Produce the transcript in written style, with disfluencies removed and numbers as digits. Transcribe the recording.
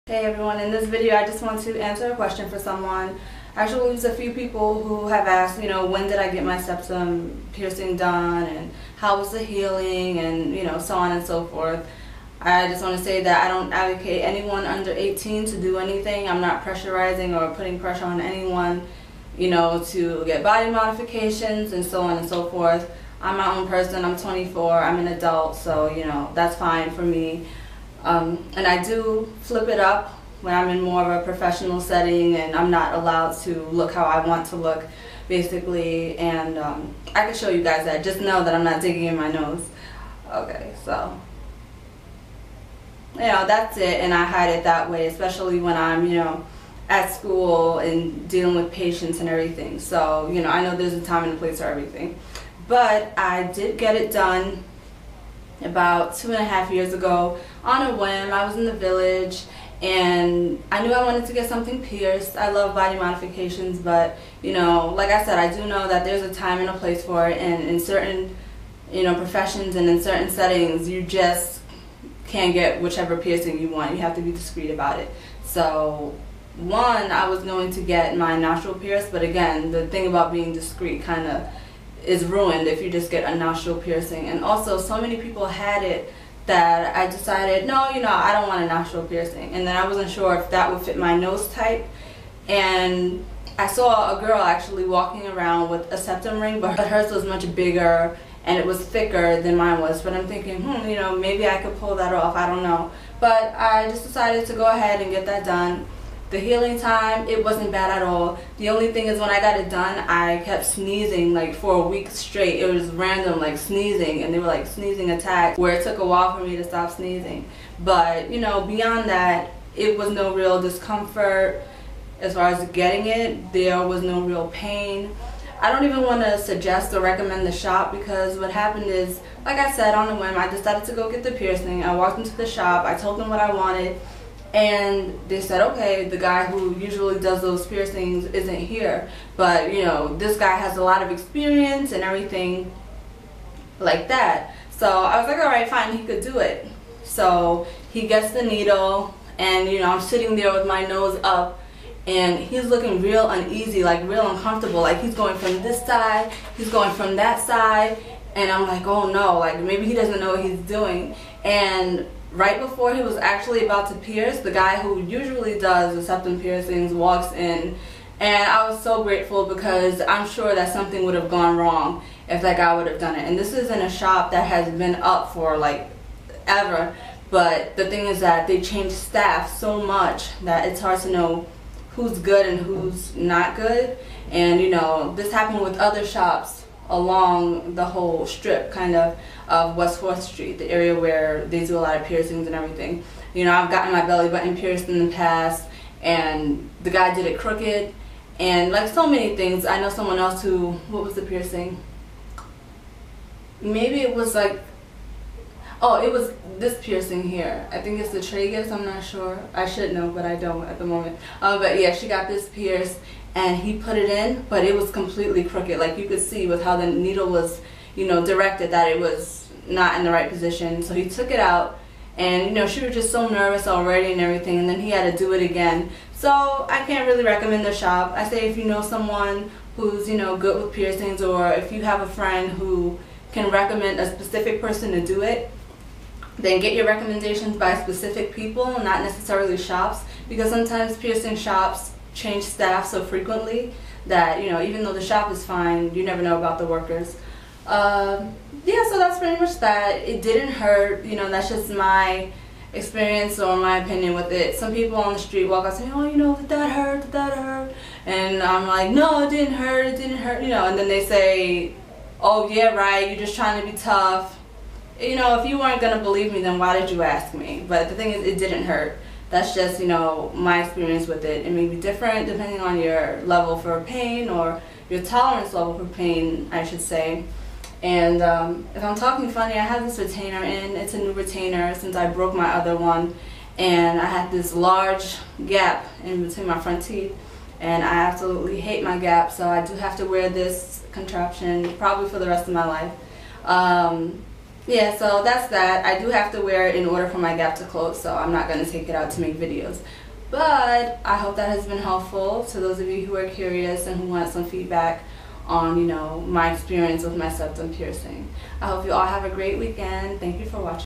Hey everyone, in this video I just want to answer a question for someone. Actually, there's a few people who have asked, when did I get my septum piercing done and how was the healing and, so on and so forth. I just want to say that I don't advocate anyone under 18 to do anything. I'm not pressurizing or putting pressure on anyone, to get body modifications and so on and so forth. I'm my own person, I'm 24, I'm an adult, so, that's fine for me. And I do flip it up when I'm in more of a professional setting and I'm not allowed to look how I want to look, basically. And I can show you guys that. Just know that I'm not digging in my nose. Okay, so, that's it. And I hide it that way, especially when I'm, at school and dealing with patients and everything. So, I know there's a time and a place for everything. But I did get it done about 2.5 years ago on a whim. I was in the village and I knew I wanted to get something pierced. I love body modifications, but like I said, I do know that there's a time and a place for it, and in certain professions and in certain settings you just can't get whichever piercing you want. You have to be discreet about it. So I was going to get my nostril pierced, but again, the thing about being discreet kind of is ruined if you just get a nostril piercing. And also, so many people had it that I decided, no, I don't want a nostril piercing. And then I wasn't sure if that would fit my nose type. And I saw a girl actually walking around with a septum ring, but hers was much bigger and it was thicker than mine was. But I'm thinking, maybe I could pull that off, I don't know. But I just decided to go ahead and get that done. The healing time, it wasn't bad at all. The only thing is when I got it done, I kept sneezing like for a week straight. It was random, like sneezing, and they were like sneezing attacks where it took a while for me to stop sneezing. But beyond that, it was no real discomfort as far as getting it. There was no real pain. I don't even want to suggest or recommend the shop, because what happened is, like I said, on a whim, I decided to go get the piercing. I walked into the shop, I told them what I wanted, and they said, okay, the guy who usually does those piercings isn't here, but this guy has a lot of experience and everything like that. So I was like, all right, fine, he could do it. So he gets the needle, and I'm sitting there with my nose up, and he's looking real uneasy, like real uncomfortable, like he's going from this side, he's going from that side, and I'm like, oh no, like maybe he doesn't know what he's doing. And right before he was actually about to pierce, the guy who usually does the septum piercings walks in, and I was so grateful, because I'm sure that something would have gone wrong if that guy would have done it. And this is in a shop that has been up for like ever, but the thing is that they change staff so much that it's hard to know who's good and who's not good. And this happened with other shops along the whole strip kind of West 4th Street, the area where they do a lot of piercings and everything. I've gotten my belly button pierced in the past, and the guy did it crooked, and like so many things. I know someone else who, what was the piercing? Maybe it was like, oh, it was this piercing here. I think it's the tragus, I'm not sure. I should know, but I don't at the moment. But yeah, she got this pierced, and he put it in, but it was completely crooked. Like you could see with how the needle was, directed, that it was not in the right position. So he took it out, and she was just so nervous already and everything, and then he had to do it again. So I can't really recommend the shop. I say if you know someone who's, good with piercings, or if you have a friend who can recommend a specific person to do it, then get your recommendations by specific people, not necessarily shops, because sometimes piercing shops change staff so frequently that even though the shop is fine, you never know about the workers. Yeah, so that's pretty much that. It didn't hurt, that's just my experience or my opinion with it. Some people on the street walk out saying, oh, did that hurt, did that hurt? And I'm like, no, it didn't hurt, and then they say, oh yeah, right, you're just trying to be tough. If you weren't going to believe me, then why did you ask me? But the thing is, it didn't hurt. That's just, my experience with it. It may be different depending on your level for pain, or your tolerance level for pain, I should say. And if I'm talking funny, I have this retainer in. It's a new retainer since I broke my other one. And I had this large gap in between my front teeth. And I absolutely hate my gap, so I do have to wear this contraption probably for the rest of my life. Yeah, so that's that. I do have to wear it in order for my gap to close, so I'm not going to take it out to make videos. But I hope that has been helpful to those of you who are curious and who want some feedback on, my experience with my septum piercing. I hope you all have a great weekend. Thank you for watching.